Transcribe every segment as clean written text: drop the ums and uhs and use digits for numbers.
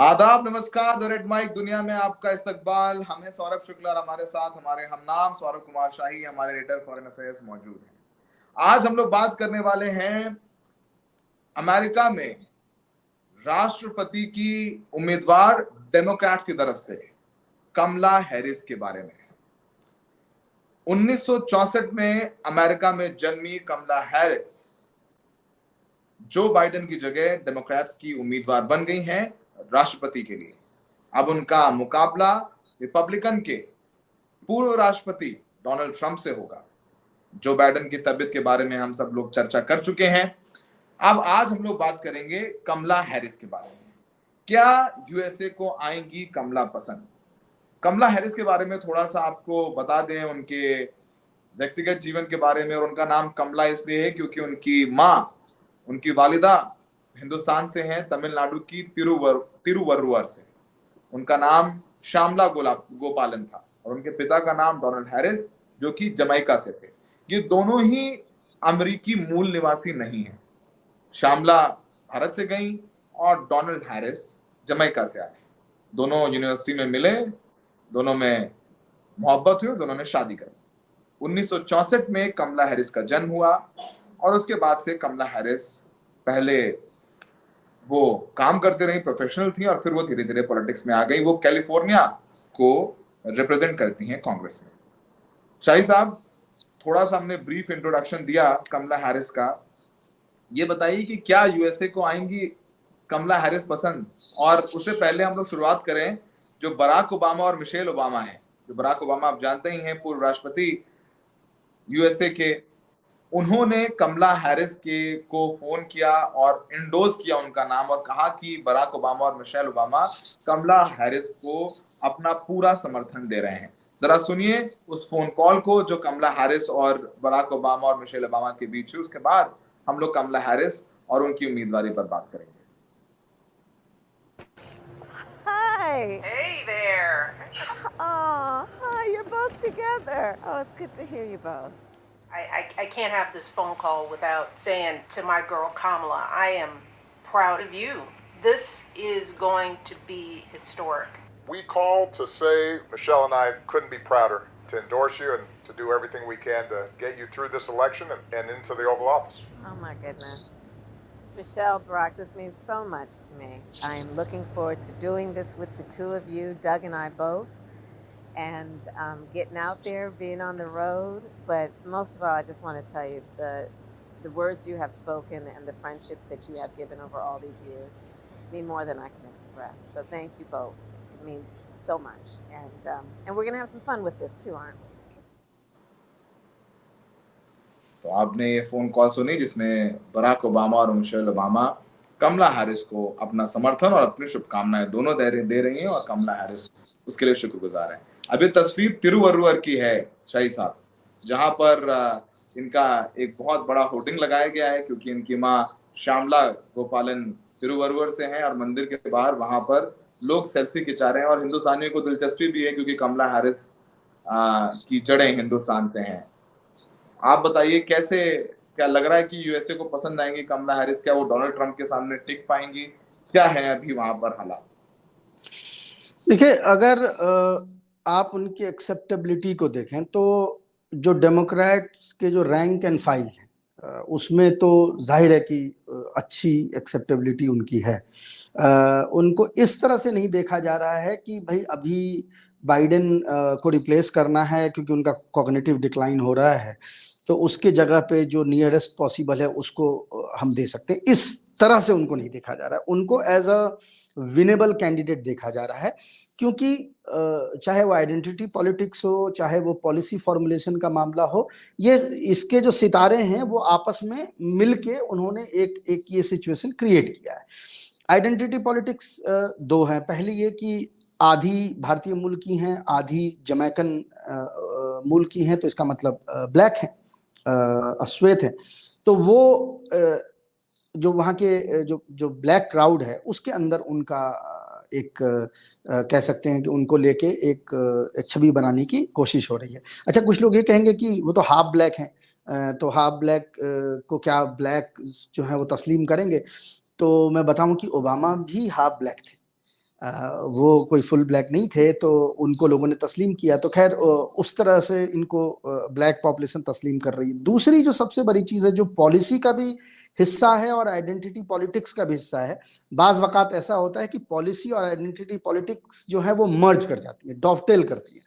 आदाब, नमस्कार। The red mic दुनिया में आपका इस्तकबाल। हम हैं सौरभ शुक्ला और हमारे साथ हमारे हम नाम सौरभ कुमार शाही, हमारे एडिटर फॉरेन अफेयर्स मौजूद हैं। आज हम लोग बात करने वाले हैं अमेरिका में राष्ट्रपति की उम्मीदवार डेमोक्रेट्स की तरफ से कमला हैरिस के बारे में। 1964 में अमेरिका में जन्मी कमला हैरिस जो बाइडेन की जगह डेमोक्रेट्स की उम्मीदवार बन गई हैं राष्ट्रपति के लिए। अब उनका मुकाबला रिपब्लिकन के पूर्व राष्ट्रपति डोनाल्ड ट्रंप से होगा। जो बाइडेन की तबीयत के बारे में हम सब लोग चर्चा कर चुके हैं। अब आज हम लोग बात करेंगे कमला हैरिस के बारे में। क्या यूएसए को आएंगी कमला पसंद? कमला हैरिस के बारे में थोड़ा सा आपको बता दें, उनके व्यक्तिगत जीवन के बारे में। और उनका नाम कमला इसलिए है क्योंकि उनकी माँ, उनकी वालिदा हिंदुस्तान से हैं, तमिलनाडु की तिरुवरुर से। उनका नाम श्यामला गोपालन था और उनके पिता का नाम डोनाल्ड हैरिस जो कि जमैका से थे। ये दोनों ही अमेरिकी मूल निवासी नहीं हैं। श्यामला भारत से गई और डोनाल्ड हैरिस जमैका से आए। दोनों यूनिवर्सिटी में मिले, दोनों में मोहब्बत हुई, दोनों ने शादी करी। 1964 में कमला हैरिस का जन्म हुआ और उसके बाद से कमला हैरिस पहले वो काम करते रही, प्रोफेशनल थी, और फिर वो धीरे धीरे पॉलिटिक्स में आ गई। वो कैलिफोर्निया को रिप्रेजेंट करती हैं कांग्रेस में। शाही साहब, थोड़ा सा हमने ब्रीफ इंट्रोडक्शन दिया कमला हैरिस का। ये बताइए कि क्या यूएसए को आएंगी कमला हैरिस पसंद? और उससे पहले हम लोग शुरुआत करें जो बराक ओबामा और मिशेल ओबामा हैं। जो बराक ओबामा आप जानते ही हैं, पूर्व राष्ट्रपति यूएसए के। उन्होंने कमला हैरिस के को फोन किया और इंडोर्स किया उनका नाम और कहा कि बराक ओबामा और मिशेल ओबामा कमला हैरिस को अपना पूरा समर्थन दे रहे हैं। जरा सुनिए उस फोन कॉल को जो कमला हैरिस और बराक ओबामा और मिशेल ओबामा के बीच हुई। उसके बाद हम लोग कमला हैरिस और उनकी उम्मीदवारी पर बात करेंगे। Hi. Hey there. Oh, hi, you're both together. Oh, it's good to hear you both. I can't have this phone call without saying to my girl Kamala, I am proud of you. This is going to be historic. We called to say Michelle and I couldn't be prouder to endorse you and to do everything we can to get you through this election and into the Oval Office. Oh, my goodness. Michelle, Barack, this means so much to me. I am looking forward to doing this with the two of you, Doug and I both, and getting out there, being on the road. But most of all, I just want to tell you the words you have spoken and the friendship that you have given over all these years mean more than I can express. So thank you both. It means so much. And we're going to have some fun with this too, aren't we? तो आपने ये phone call सुनी जिसमें Barack Obama और Michelle Obama कमला Harris को अपना समर्थन और अपनी शुभकामनाएं दोनों दे रही हैं और कमला हैरिस उसके लिए शुक्रगुजार हैं। अभी तस्वीर तिरुवरुर की है शाही साहब, जहां पर इनका एक बहुत बड़ा होर्डिंग लगाया गया है क्योंकि इनकी माँ श्यामला गोपालन तिरुवरुर से हैं और मंदिर के बाहर वहां पर लोग सेल्फी खिंचा रहे हैं। और हिंदुस्तानियों को दिलचस्पी भी है क्योंकि कमला हैरिस की जड़ें हिंदुस्तान से हैं। आप बताइए कैसे, क्या लग रहा है कि यूएसए को पसंद आएंगी कमला हैरिस? क्या वो डोनाल्ड ट्रंप के सामने टिक पाएंगी? क्या है अभी वहां पर हालात? देखिए, अगर आप उनकी एक्सेप्टेबिलिटी को देखें तो जो डेमोक्रेट्स के जो रैंक एंड फाइल है उसमें तो जाहिर है कि अच्छी एक्सेप्टेबिलिटी उनकी है। उनको इस तरह से नहीं देखा जा रहा है कि भाई अभी बाइडेन को रिप्लेस करना है क्योंकि उनका कॉग्निटिव डिक्लाइन हो रहा है, तो उसके जगह पे जो नियरेस्ट पॉसिबल है उसको हम दे सकते हैं। इस तरह से उनको नहीं देखा जा रहा है, उनको एज अ विनेबल कैंडिडेट देखा जा रहा है। क्योंकि चाहे वो आइडेंटिटी पॉलिटिक्स हो, चाहे वो पॉलिसी फॉर्मुलेशन का मामला हो, ये इसके जो सितारे हैं वो आपस में मिलके उन्होंने एक ये सिचुएशन क्रिएट किया है। आइडेंटिटी पॉलिटिक्स दो हैं। पहली ये कि आधी भारतीय मूल की हैं, आधी जमैकन मूल की हैं, तो इसका मतलब ब्लैक है, अश्वेत है। तो वो जो वहाँ के जो ब्लैक क्राउड है उसके अंदर उनका एक कह सकते हैं कि उनको लेके एक छवि बनाने की कोशिश हो रही है। अच्छा, कुछ लोग ये कहेंगे कि वो तो हाफ ब्लैक हैं, तो हाफ ब्लैक को क्या ब्लैक जो है वो तस्लीम करेंगे? तो मैं बताऊं कि ओबामा भी हाफ ब्लैक थे। वो कोई फुल ब्लैक नहीं थे, तो उनको लोगों ने तस्लीम किया। तो खैर उस तरह से इनको ब्लैक पॉपुलेशन तस्लीम कर रही है। दूसरी जो सबसे बड़ी चीज है, जो पॉलिसी का भी हिस्सा है और आइडेंटिटी पॉलिटिक्स का भी हिस्सा है, बाज वक़ात ऐसा होता है कि पॉलिसी और आइडेंटिटी पॉलिटिक्स जो है वो मर्ज कर जाती है, डॉवटेल करती है।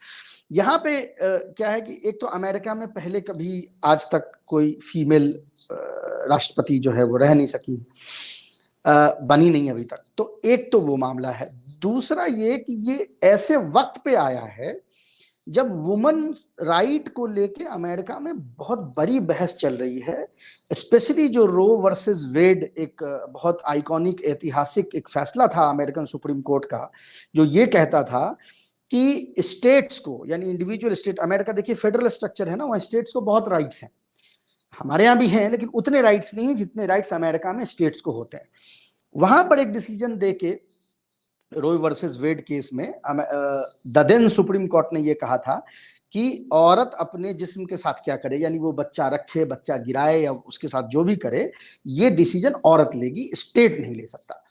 यहाँ पे क्या है कि एक तो अमेरिका में पहले कभी आज तक कोई फीमेल राष्ट्रपति जो है वो रह नहीं सकी, बनी नहीं अभी तक। तो एक तो वो मामला है। दूसरा ये कि ये ऐसे वक्त पे आया है जब वुमन राइट को लेके अमेरिका में बहुत बड़ी बहस चल रही है। स्पेशली जो रो वर्सेस वेड एक बहुत आइकॉनिक ऐतिहासिक एक फैसला था अमेरिकन सुप्रीम कोर्ट का, जो ये कहता था कि स्टेट्स को, यानी इंडिविजुअल स्टेट, अमेरिका देखिए फेडरल स्ट्रक्चर है ना, वहाँ स्टेट्स को बहुत राइट्स हैं, हमारे यहाँ भी हैं, लेकिन उतने राइट्स नहीं है जितने राइट्स अमेरिका में स्टेट्स को होते हैं। वहां पर एक डिसीजन देके रोय वर्सेस वेड केस में द देन सुप्रीम कोर्ट ने ये कहा था कि औरत अपने जिस्म के साथ क्या करे, यानी वो बच्चा रखे, बच्चा गिराए या उसके साथ जो भी करे, ये डिसीजन औरत लेगी, स्टेट नहीं ले सकता।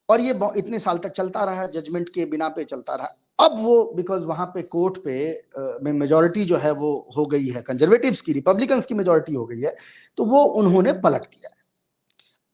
और ये इतने साल तक चलता रहा, जजमेंट के बिना पे चलता रहा। अब वो बिकॉज वहां पे कोर्ट पे में मेजोरिटी जो है वो हो गई है कंजर्वेटिव्स की, रिपब्लिकन्स की मेजोरिटी हो गई है, तो वो उन्होंने पलट दिया।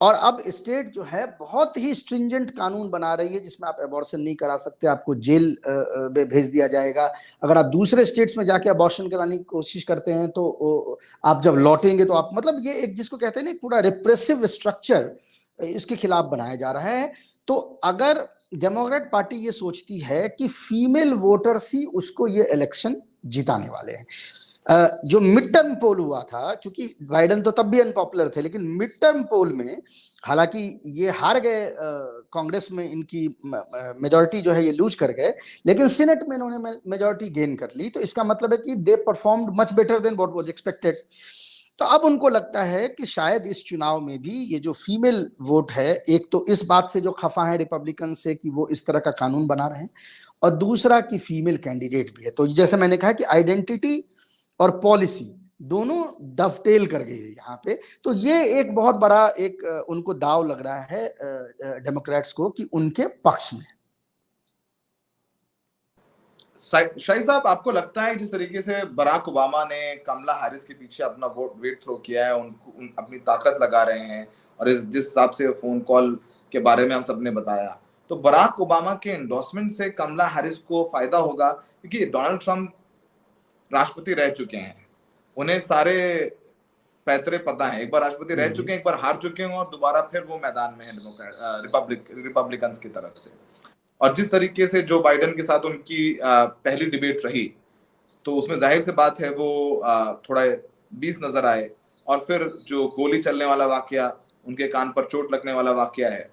और अब स्टेट जो है बहुत ही स्ट्रिंजेंट कानून बना रही है, जिसमें आप अबॉर्शन नहीं करा सकते, आपको जेल में भेज दिया जाएगा। अगर आप दूसरे स्टेट्स में जाके अबॉर्शन कराने की कोशिश करते हैं तो आप जब लौटेंगे तो आप, मतलब ये एक जिसको कहते हैं ना पूरा रिप्रेसिव स्ट्रक्चर इसके खिलाफ बनाया जा रहा है। तो अगर डेमोक्रेट पार्टी ये सोचती है कि फीमेल वोटर्स ही उसको ये इलेक्शन जिताने वाले हैं, जो मिड टर्म पोल हुआ था, क्योंकि बाइडेन तो तब भी अनपॉपुलर थे, लेकिन मिड टर्म पोल में हालांकि ये हार गए, कांग्रेस में इनकी मेजॉरिटी जो है ये लूज कर गए, लेकिन सीनेट में इन्होंने मेजॉरिटी गेन कर ली। तो इसका मतलब है कि they performed much better than what was expected. तो अब उनको लगता है कि शायद इस चुनाव में भी ये जो फीमेल वोट है, एक तो इस बात से जो खफा है रिपब्लिकन से कि वो इस तरह का कानून बना रहे हैं, और दूसरा कि फीमेल कैंडिडेट भी है। तो जैसे मैंने कहा कि आइडेंटिटी और पॉलिसी दोनों डवटेल कर गई है यहाँ पे। तो ये एक बहुत बड़ा एक उनको दाव लग रहा है डेमोक्रेट्स को कि उनके पक्ष में। शाही साहब, आपको लगता है जिस तरीके से बराक ओबामा ने कमला हैरिस के पीछे अपना वेट थ्रो किया है, अपनी ताकत लगा रहे हैं, और जिस हिसाब से फोन कॉल के बारे में हम सबने बताया, तो बराक ओबामा के एंडोर्समेंट से कमला हैरिस को फायदा होगा? क्योंकि डोनाल्ड ट्रंप राष्ट्रपति रह चुके हैं, उन्हें सारे पैतरे पता है, एक बार राष्ट्रपति रह चुके हैं, एक बार हार चुके हैं, और दोबारा फिर वो मैदान में है रिपब्लिकन्स की तरफ से। और जिस तरीके से जो बाइडेन के साथ उनकी पहली डिबेट रही, तो उसमें जाहिर सी बात है वो थोड़ा 20 नजर आए, और फिर जो गोली चलने वाला वाकया, उनके कान पर चोट लगने वाला वाकया है।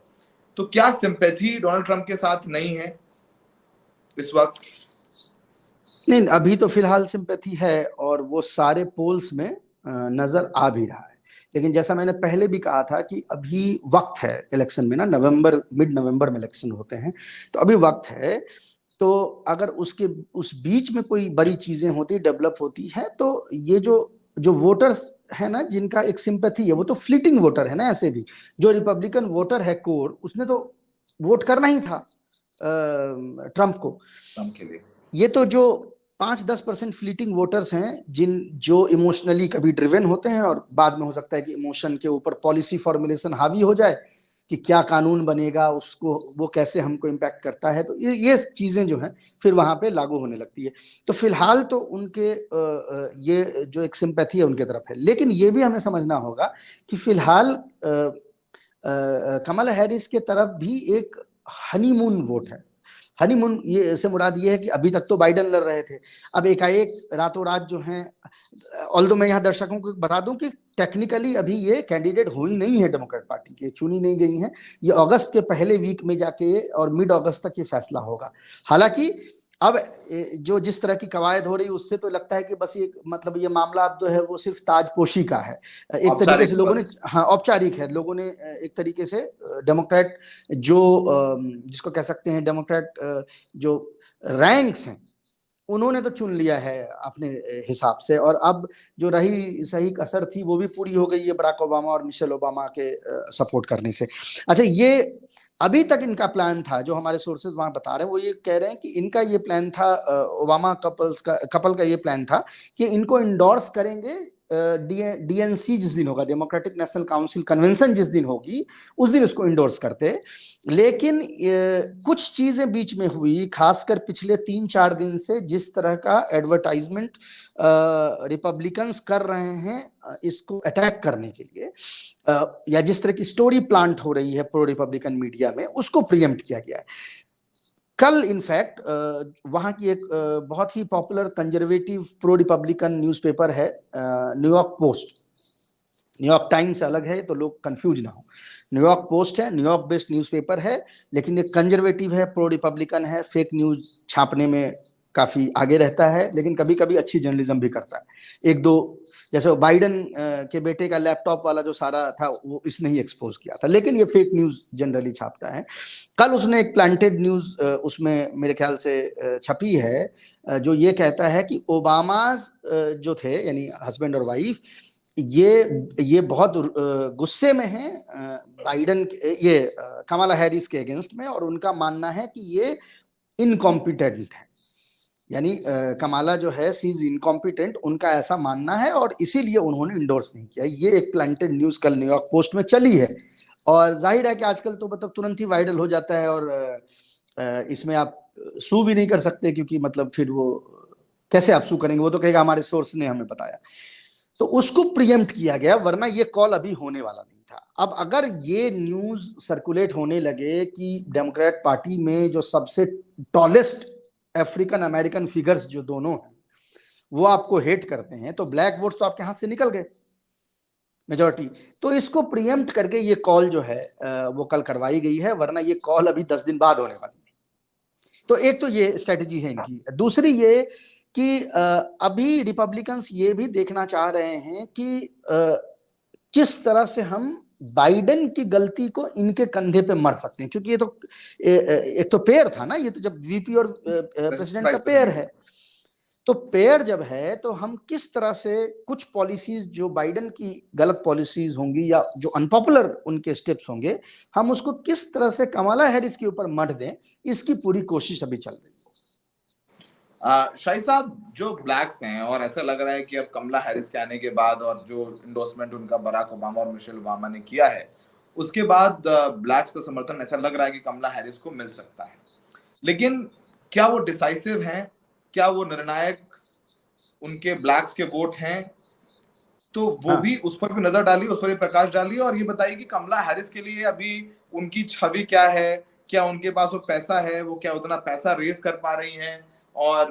तो क्या सिंपैथी डोनाल्ड ट्रंप के साथ नहीं है इस वक्त? नहीं, अभी तो फिलहाल सिंपैथी है, और वो सारे पोल्स में नजर आ भी रहा है। लेकिन जैसा मैंने पहले भी कहा था कि अभी वक्त है इलेक्शन में ना, मिड नवंबर में इलेक्शन होते हैं, तो अभी वक्त है। तो अगर उस बीच में कोई बड़ी चीजें होती, डेवलप होती है, तो ये जो वोटर्स है ना, जिनका एक सिंपैथी है, वो तो फ्लीटिंग वोटर है ना। ऐसे भी जो रिपब्लिकन वोटर है कोर, उसने तो वोट करना ही था ट्रंप को। के लिए ये तो जो 5-10% फ्लीटिंग वोटर्स हैं, जो इमोशनली कभी ड्रिवन होते हैं, और बाद में हो सकता है कि इमोशन के ऊपर पॉलिसी फॉर्मुलेशन हावी हो जाए कि क्या कानून बनेगा, उसको वो कैसे हमको इम्पैक्ट करता है। तो ये चीजें जो हैं फिर वहां पे लागू होने लगती है। तो फिलहाल तो उनके ये जो एक सिंपैथी है उनके तरफ है। लेकिन ये भी हमें समझना होगा कि फिलहाल कमला हैरिस के तरफ भी एक हनीमून वोट है। हनीमून ये से मुराद ये है कि अभी तक तो बाइडेन लड़ रहे थे, अब एकाएक रातों रात जो हैं, ऑल्दो मैं यहाँ दर्शकों को बता दूं कि टेक्निकली अभी ये कैंडिडेट हुई नहीं है, डेमोक्रेट पार्टी के चुनी नहीं गई हैं। ये अगस्त के पहले वीक में जाके और मिड अगस्त तक ये फैसला होगा। हालांकि अब जो जिस तरह की कवायद हो रही है, उससे तो लगता है कि बस ये मतलब ये मामला अब जो है वो सिर्फ ताजपोशी का है एक तरीके से। लोगों ने, हाँ, औपचारिक है। लोगों ने एक तरीके से डेमोक्रेट जो जिसको कह सकते हैं डेमोक्रेट जो रैंक्स हैं, उन्होंने तो चुन लिया है अपने हिसाब से। और अब जो रही सही कसर थी वो भी पूरी हो गई है बराक ओबामा और मिशेल ओबामा के सपोर्ट करने से। अच्छा, ये अभी तक इनका प्लान था, जो हमारे सोर्सेज वहां बता रहे हैं वो ये कह रहे हैं कि इनका ये प्लान था, ओबामा कपल का ये प्लान था कि इनको इंडोर्स करेंगे डीएनसी जिस दिन होगा, डेमोक्रेटिक नेशनल काउंसिल कन्वेंशन जिस दिन होगी उस दिन उसको इंडोर्स करते। लेकिन कुछ चीजें बीच में हुई, खासकर पिछले 3-4 दिन से जिस तरह का एडवर्टाइजमेंट रिपब्लिकन्स कर रहे हैं इसको अटैक करने के लिए, या जिस तरह की स्टोरी प्लांट हो रही है प्रो रिपब्लिकन मीडिया में, उसको प्रीएम्प्ट किया गया है। कल इनफैक्ट वहां की एक बहुत ही popular conservative pro Republican newspaper है न्यूयॉर्क पोस्ट। न्यूयॉर्क टाइम्स अलग है तो लोग कंफ्यूज ना हो। न्यूयॉर्क पोस्ट है, न्यूयॉर्क बेस्ड न्यूज़पेपर है, लेकिन ये कंजर्वेटिव है, प्रो रिपब्लिकन है, फेक न्यूज छापने में काफी आगे रहता है, लेकिन कभी कभी अच्छी जर्नलिज्म भी करता है। एक दो जैसे बाइडन के बेटे का लैपटॉप वाला जो सारा था वो इसने ही एक्सपोज किया था, लेकिन ये फेक न्यूज जनरली छापता है। कल उसने एक प्लांटेड न्यूज उसमें मेरे ख्याल से छपी है जो ये कहता है कि ओबामा जो थे यानी हस्बैंड और वाइफ ये बहुत गुस्से में हैं बाइडन ये कमला हैरिस के अगेंस्ट में, और उनका मानना है कि ये इनकॉम्पिटेंट है, यानी कमाला जो है सी इज इनकॉम्पिटेंट, उनका ऐसा मानना है और इसीलिए उन्होंने इंडोर्स नहीं किया। ये एक प्लांटेड न्यूज कल न्यूयॉर्क पोस्ट में चली है, और जाहिर है कि आजकल तो मतलब तुरंत ही वायरल हो जाता है, और इसमें आप सू भी नहीं कर सकते, क्योंकि मतलब फिर वो कैसे आप सू करेंगे, वो तो कहेगा हमारे सोर्स ने हमें बताया। तो उसको प्रीएम्प्ट किया गया, वरना ये कॉल अभी होने वाला नहीं था। अब अगर ये न्यूज सर्कुलेट होने लगे कि डेमोक्रेट पार्टी में जो सबसे टॉलेस्ट अफ्रीकन अमेरिकन फिगर्स जो दोनों हैं वो आपको हेट करते हैं, तो ब्लैक वोट्स तो आपके हाथ से निकल गए मेजॉरिटी। तो इसको प्रीएम्प्ट करके ये कॉल जो है वो कल करवाई गई है, वरना ये कॉल अभी 10 दिन बाद होने वाली थी। तो एक तो ये स्ट्रेटेजी है इनकी। दूसरी ये कि अभी रिपब्लिकन्स ये भी देखना चाह रहे हैं कि किस तरह से हम बाइडेन की गलती को इनके कंधे पे मर सकते हैं, क्योंकि ये तो एक तो पेयर था ना, ये तो जब वीपी और प्रेसिडेंट का पेयर है, तो पेयर जब है तो हम किस तरह से कुछ पॉलिसीज जो बाइडेन की गलत पॉलिसीज होंगी या जो अनपॉपुलर उनके स्टेप्स होंगे, हम उसको किस तरह से कमला हैरिस के ऊपर मढ़ दें, इसकी पूरी कोशिश अभी चल रही है। शाही साहब, जो ब्लैक्स हैं, और ऐसा लग रहा है कि अब कमला हैरिस के आने के बाद और जो इंडोर्समेंट उनका बराक ओबामा और मिशेल ओबामा ने किया है, उसके बाद ब्लैक्स का समर्थन ऐसा लग रहा है कि कमला हैरिस को मिल सकता है। लेकिन क्या वो डिसाइसिव हैं? क्या वो निर्णायक उनके ब्लैक्स के वोट हैं? तो वो भी उस पर भी नजर डालिए, उस पर भी प्रकाश डालिए, और ये बताइए कि कमला हैरिस के लिए अभी उनकी छवि क्या है, क्या उनके पास वो पैसा है, वो क्या उतना पैसा रेज कर पा रही हैं, और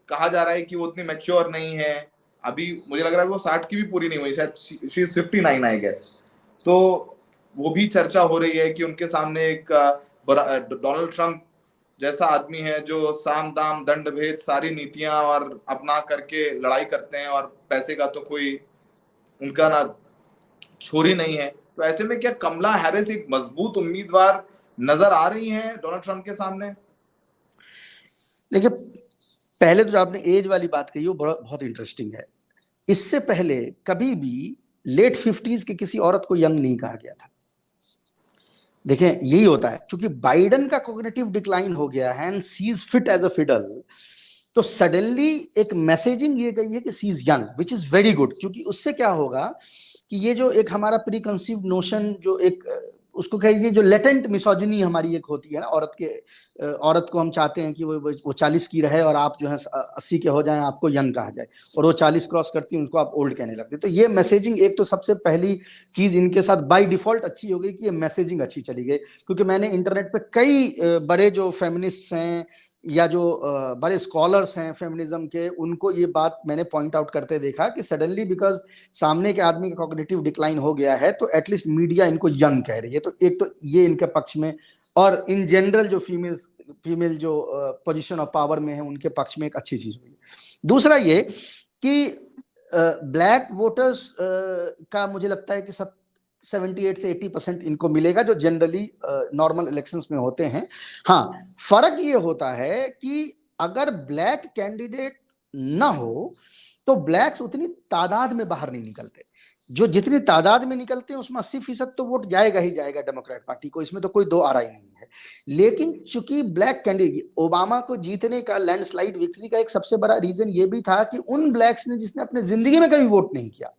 कहा जा रहा है कि वो उतनी मैच्योर नहीं है अभी। मुझे लग रहा है वो 60 की भी पूरी नहीं हुई, शायद शी इज 59 आई गेस। तो वो भी चर्चा हो रही है कि उनके सामने एक डोनाल्ड ट्रंप जैसा आदमी है जो साम दाम दंड भेद सारी नीतियां और अपना करके लड़ाई करते हैं, और पैसे का तो कोई उनका ना छोरी नहीं है। तो ऐसे में क्या कमला हैरिस एक मजबूत उम्मीदवार नजर आ रही हैं डोनाल्ड ट्रंप के सामने? देखिए, पहले तो जो आपने एज वाली बात कही वो बहुत इंटरेस्टिंग है। इससे पहले कभी भी लेट 50s की किसी औरत को यंग नहीं कहा गया था। देखें, यही होता है, क्योंकि बाइडेन का कॉग्निटिव डिक्लाइन हो गया है and she is fit as a fiddle, तो सडनली एक मैसेजिंग ये गई है कि she is young, which is very good. क्योंकि उससे क्या होगा कि ये जो एक हमारा प्री कंसीव्ड नोशन, जो एक उसको कहिए जो लेटेंट मिसोजिनी हमारी एक होती है ना, औरत को हम चाहते हैं कि वो 40 की रहे और आप जो है 80 के हो जाएं, आपको यंग कहा जाए, और वो 40 क्रॉस करती है उनको आप ओल्ड कहने लगते। तो ये मैसेजिंग एक तो सबसे पहली चीज इनके साथ बाय डिफॉल्ट अच्छी हो गई कि ये मैसेजिंग अच्छी चली गई। क्योंकि मैंने इंटरनेट पे कई बड़े जो फेमिनिस्ट हैं या जो बड़े स्कॉलर्स हैं फेमिनिज्म के, उनको ये बात मैंने पॉइंट आउट करते देखा कि सडनली बिकॉज सामने के आदमी का कॉग्निटिव डिक्लाइन हो गया है तो एटलीस्ट मीडिया इनको यंग कह रही है। तो एक तो ये इनके पक्ष में, और इन जनरल जो फीमेल जो पोजीशन ऑफ पावर में है उनके पक्ष में एक अच्छी चीज हुई। दूसरा ये कि ब्लैक वोटर्स का मुझे लगता है कि 78 से 80% इनको मिलेगा, जो जनरली नॉर्मल इलेक्शंस में होते हैं। हाँ, फर्क ये होता है कि अगर ब्लैक कैंडिडेट ना हो तो ब्लैक्स उतनी तादाद में बाहर नहीं निकलते। जो जितनी तादाद में निकलते हैं उसमें 80% तो वोट जाएगा ही जाएगा डेमोक्रेट पार्टी को, इसमें तो कोई दो आरा ही नहीं है। लेकिन चूंकि ब्लैक कैंडिडेट, ओबामा को जीतने का लैंडस्लाइड विक्ट्री का एक सबसे बड़ा रीजन ये भी था कि उन ब्लैक्स ने जिसने अपने जिंदगी में कभी वोट नहीं किया,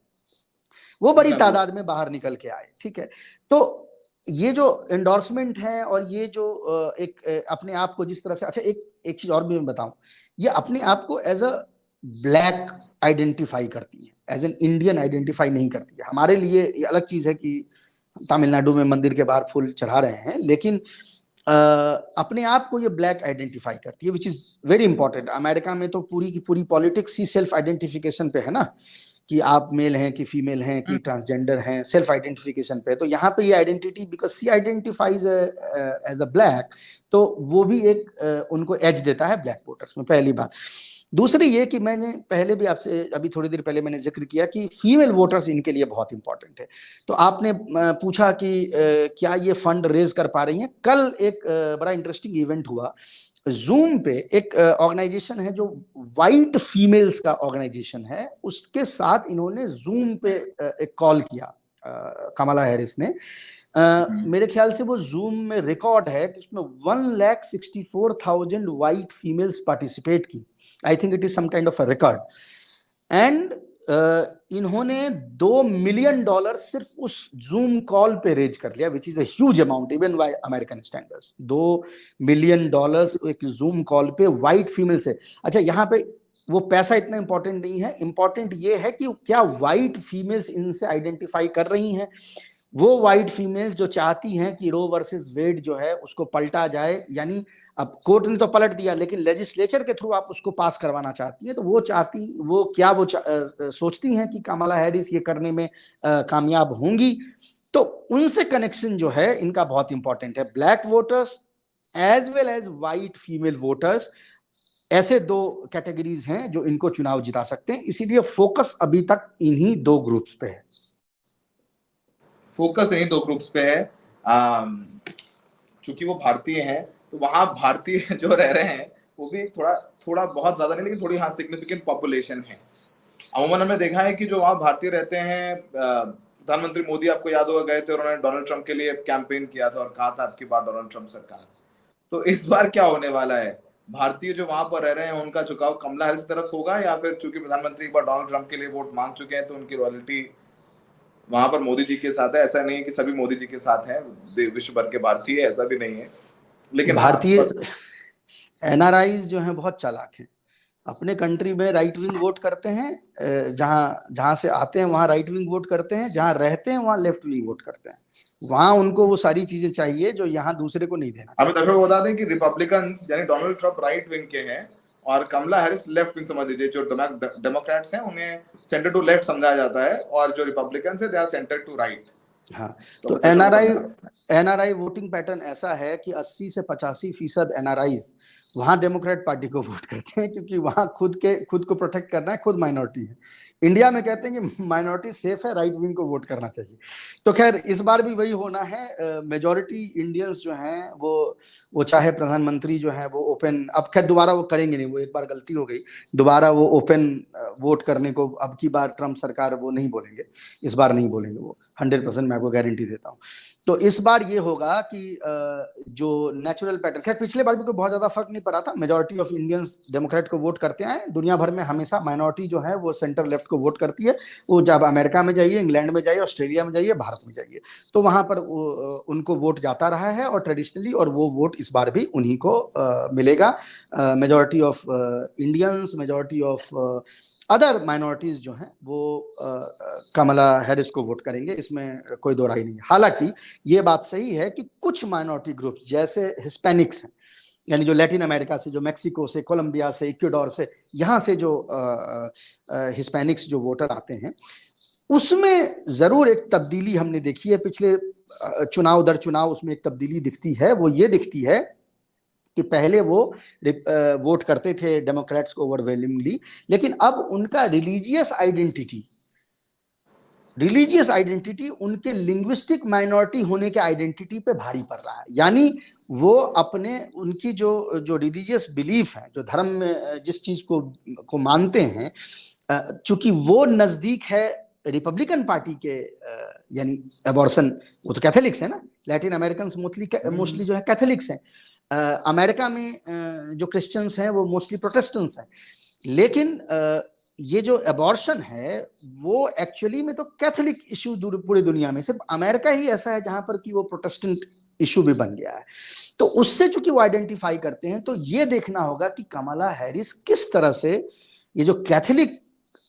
वो बड़ी तादाद में बाहर निकल के आए। ठीक है, तो ये जो एंडोर्समेंट है और ये जो एक अपने आप को जिस तरह से, अच्छा एक चीज और भी मैं बताऊं, ये अपने आप को एज अ ब्लैक आइडेंटिफाई करती है, एज एन इंडियन आइडेंटिफाई नहीं करती है। हमारे लिए ये अलग चीज है कि तमिलनाडु में मंदिर के बाहर फूल चढ़ा रहे हैं, लेकिन अपने आप को ये ब्लैक आइडेंटिफाई करती है, विच इज वेरी इंपॉर्टेंट। अमेरिका में तो पूरी की पूरी पॉलिटिक्स ही सेल्फ आइडेंटिफिकेशन पे है ना, कि आप मेल हैं कि फीमेल हैं कि ट्रांसजेंडर हैं, सेल्फ आइडेंटिफिकेशन पे। तो यहाँ पे ये identity, because she identifies as a black, तो वो भी एक उनको एज देता है ब्लैक वोटर्स में, पहली बात। दूसरी ये कि मैंने पहले भी आपसे अभी थोड़ी देर पहले मैंने जिक्र किया कि फीमेल वोटर्स इनके लिए बहुत इंपॉर्टेंट है। तो आपने पूछा कि क्या ये फंड रेज कर पा रही हैं। कल एक बड़ा इंटरेस्टिंग इवेंट हुआ जूम पे, एक ऑर्गेनाइजेशन है जो वाइट फीमेल्स का ऑर्गेनाइजेशन है, उसके साथ इन्होंने जूम पे एक कॉल किया कमला हैरिस ने। मेरे ख्याल से वो जूम में रिकॉर्ड है कि उसमें 1,64,000 वाइट फीमेल्स पार्टिसिपेट की। I think it is some kind of a record. And इन्होंने $2 मिलियन सिर्फ उस जूम कॉल पे रेज कर लिया, which is a huge amount even bye American standards. $2 million एक जूम कॉल पे वाइट फीमेल से। अच्छा, यहाँ पे वो पैसा इतना इंपॉर्टेंट नहीं है, इंपॉर्टेंट ये है कि क्या वाइट फीमेल्स इनसे आइडेंटिफाई कर रही हैं। वो वाइट फीमेल्स जो चाहती हैं कि रो वर्सेस वेड जो है उसको पलटा जाए, यानी अब कोर्ट ने तो पलट दिया लेकिन लेजिस्लेचर के थ्रू आप उसको पास करवाना चाहती हैं, तो वो सोचती हैं कि कमला हैरिस ये करने में कामयाब होंगी। तो उनसे कनेक्शन जो है इनका बहुत इंपॉर्टेंट है। Black voters as well as white female voters, ऐसे दो कैटेगरीज हैं जो इनको चुनाव जिता सकते हैं। इसीलिए फोकस अभी तक इन्हीं दो ग्रुप्स पे है। फोकस इन्हीं दो ग्रुप्स पे है। चूंकि वो भारतीय हैं तो वहां भारतीय जो रह रहे हैं वो भी थोड़ा बहुत ज्यादा नहीं, लेकिन थोड़ी हाँ सिग्निफिकेंट पॉपुलेशन है। अमूमन हमने देखा है कि जो वहाँ भारतीय रहते हैं, प्रधानमंत्री मोदी आपको याद होगा गए थे और उन्होंने डोनाल्ड ट्रंप के लिए कैंपेन किया था और कहा था आपकी बार डोनाल्ड ट्रंप सरकार। तो इस बार क्या होने वाला है, भारतीय जो वहां पर रह रहे हैं उनका झुकाव कमला हैरिस की तरफ होगा, या फिर चूंकि प्रधानमंत्री एक बार डोनाल्ड ट्रंप के लिए वोट मांग चुके हैं तो उनकी रॉयल्टी वहां पर मोदी जी के साथ है। ऐसा नहीं है कि सभी मोदी जी के साथ हैं विश्व भर के भारतीय, ऐसा भी नहीं है। लेकिन भारतीय एनआरआईज जो हैं बहुत चालाक हैं, अपने कंट्री में राइट विंग वोट करते हैं, जहां से आते हैं वहां राइट विंग वोट करते हैं, जहां रहते हैं वहां लेफ्ट विंग वोट करते हैं। वहां उनको वो सारी चीजें चाहिए जो यहाँ दूसरे को नहीं देना। हमें दर्शकों को बता दें कि रिपब्लिकन्स यानी डोनाल्ड ट्रंप राइट विंग के हैं और कमला हैरिस लेफ्ट विंग समझ लीजिए। जो डेमोक्रेट्स हैं उन्हें सेंटर टू लेफ्ट समझा जाता है और जो रिपब्लिकन्स हैं they are centre to right. हाँ, तो एनआरआई वोटिंग पैटर्न ऐसा है कि 80 से 85% एनआरआई वहां डेमोक्रेट पार्टी को वोट करते हैं, क्योंकि वहां खुद को प्रोटेक्ट करना है, खुद माइनॉरिटी है। इंडिया में कहते हैं कि माइनॉरिटी सेफ है, राइट विंग को वोट करना चाहिए। तो खैर इस बार भी वही होना है। मेजॉरिटी इंडियंस जो हैं वो चाहे प्रधानमंत्री जो है वो ओपन, अब खैर दोबारा वो करेंगे नहीं, वो एक बार गलती हो गई, दोबारा वो ओपन वोट करने को अब की बार ट्रंप सरकार वो नहीं बोलेंगे, इस बार नहीं बोलेंगे वो 100%, मैं आपको गारंटी देता हूँ। तो इस बार ये होगा कि जो नेचुरल पैटर्न, खैर पिछले बार भी कोई बहुत ज्यादा फर्क नहीं पड़ा था, मेजॉरिटी ऑफ इंडियंस डेमोक्रेट को वोट करते हैं। दुनिया भर में हमेशा माइनॉरिटी जो है वो सेंटर लेफ्ट को वोट करती है। वो जब अमेरिका में जाइए, इंग्लैंड में जाइए, ऑस्ट्रेलिया में जाइए, भारत में जाइए, तो वहां पर उनको वोट जाता रहा है और ट्रेडिशनली, और वो वोट इस बार भी उन्हीं को मिलेगा। Majority of Indians, majority of other minorities जो हैं वो कमला हैरिस को वोट करेंगे, इसमें कोई दो राय नहीं है। हालांकि ये बात सही है कि कुछ माइनॉरिटी ग्रुप्स जैसे हिस्पैनिक्स हैं, यानी जो लैटिन अमेरिका से, जो मेक्सिको से, कोलंबिया से, इक्वाडोर से, यहाँ से जो हिस्पैनिक्स जो वोटर आते हैं, उसमें जरूर एक तब्दीली हमने देखी है पिछले चुनाव दर चुनाव। उसमें एक तब्दीली दिखती है, वो ये दिखती है कि पहले वो वोट करते थे डेमोक्रेट्स को ओवरवेलमिंगली, लेकिन अब उनका रिलीजियस आइडेंटिटी उनके लिंग्विस्टिक माइनॉरिटी होने के आइडेंटिटी पे भारी पड़ रहा है। यानी वो अपने उनकी जो रिलीजियस बिलीफ है, जो धर्म में जिस चीज को मानते हैं, चूंकि वो नजदीक है रिपब्लिकन पार्टी के, यानी अबॉर्शन, वो तो कैथोलिक्स है ना, लैटिन अमेरिकन मोस्टली जो है कैथोलिक्स हैं, अमेरिका में जो क्रिश्चियंस हैं वो मोस्टली प्रोटेस्टेंट्स हैं, लेकिन ये जो अबॉर्शन है वो एक्चुअली में तो कैथोलिक इशू पूरी दुनिया में, सिर्फ अमेरिका ही ऐसा है जहां पर कि वो प्रोटेस्टेंट इशू भी बन गया है। तो उससे चूंकि वो आइडेंटिफाई करते हैं, तो ये देखना होगा कि कमला हैरिस किस तरह से ये जो कैथोलिक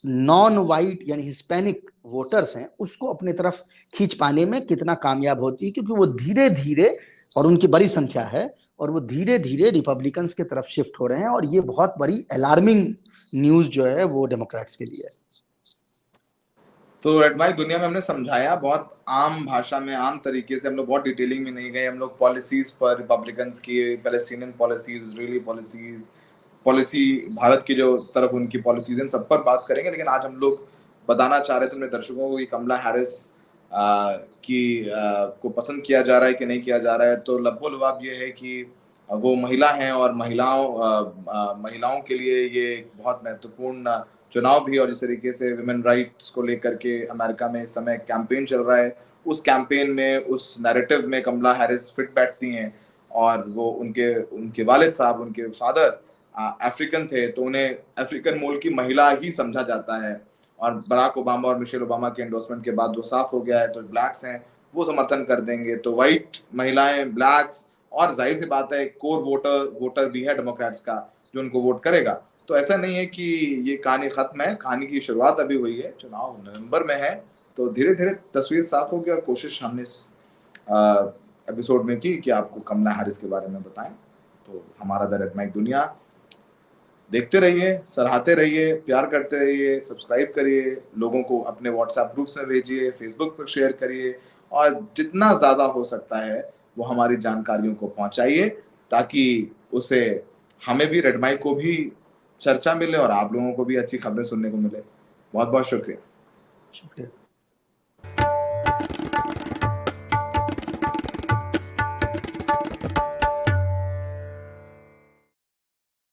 नॉन वाइट यानी हिस्पैनिक वोटर्स हैं उसको अपने तरफ खींच पाने में कितना कामयाब होती है, क्योंकि वो धीरे धीरे, और उनकी बड़ी संख्या है, और वो धीरे धीरे रिपब्लिकन्स की तरफ शिफ्ट हो रहे हैं, और ये बहुत बड़ी अलार्मिंग न्यूज जो है वो डेमोक्रेट्स के लिए है। तो रेड माइक दुनिया में हमने समझाया बहुत आम भाषा में, आम तरीके से, हम लोग बहुत डिटेलिंग में नहीं गए, हम लोग पॉलिसीज पर, रिपब्लिकन्स की Palestinian policies, Israeli policies, policy Bharat की जो तरफ उनकी पॉलिसीज हैं, सब पर बात करेंगे। लेकिन आज हम लोग बताना चाह रहे थे अपने दर्शकों को कि कमला हैरिस को पसंद किया जा रहा है कि नहीं किया जा रहा है। तो लबोलवाब ये है कि वो महिला हैं, और महिलाओं के लिए ये एक बहुत महत्वपूर्ण चुनाव भी, और इस तरीके से वुमेन राइट्स को लेकर के अमेरिका में इस समय कैंपेन चल रहा है। उस कैंपेन में, उस नैरेटिव में कमला हैरिस फिट बैठती हैं, और वो उनके वालिद साहब, उनके फादर अफ्रीकन थे, तो उन्हें अफ्रीकन मूल की महिला ही समझा जाता है। और बराक ओबामा और मिशेल ओबामा के एंडोर्समेंट के बाद वो साफ हो गया है, तो ब्लैक्स हैं वो समर्थन कर देंगे, तो वाइट महिलाएं, ब्लैक्स, और जाहिर सी बात है कोर वोटर भी है डेमोक्रेट्स का जो उनको वोट करेगा। तो ऐसा नहीं है कि ये कहानी खत्म है, कहानी की शुरुआत अभी हुई है, चुनाव नवंबर में है, तो धीरे धीरे तस्वीर साफ होगी। और कोशिश हमने इस एपिसोड में की कि आपको कमला हैरिस के बारे में बताएं। तो हमारा द रेड माइक दुनिया देखते रहिए, सराहते रहिए, प्यार करते रहिए, सब्सक्राइब करिए, लोगों को अपने व्हाट्सएप ग्रुप्स में भेजिए, फेसबुक पर शेयर करिए, और जितना ज़्यादा हो सकता है वो हमारी जानकारियों को पहुंचाइए, ताकि उसे, हमें भी, रेड माइक को भी चर्चा मिले और आप लोगों को भी अच्छी खबरें सुनने को मिले। बहुत बहुत शुक्रिया। शुक्रिया।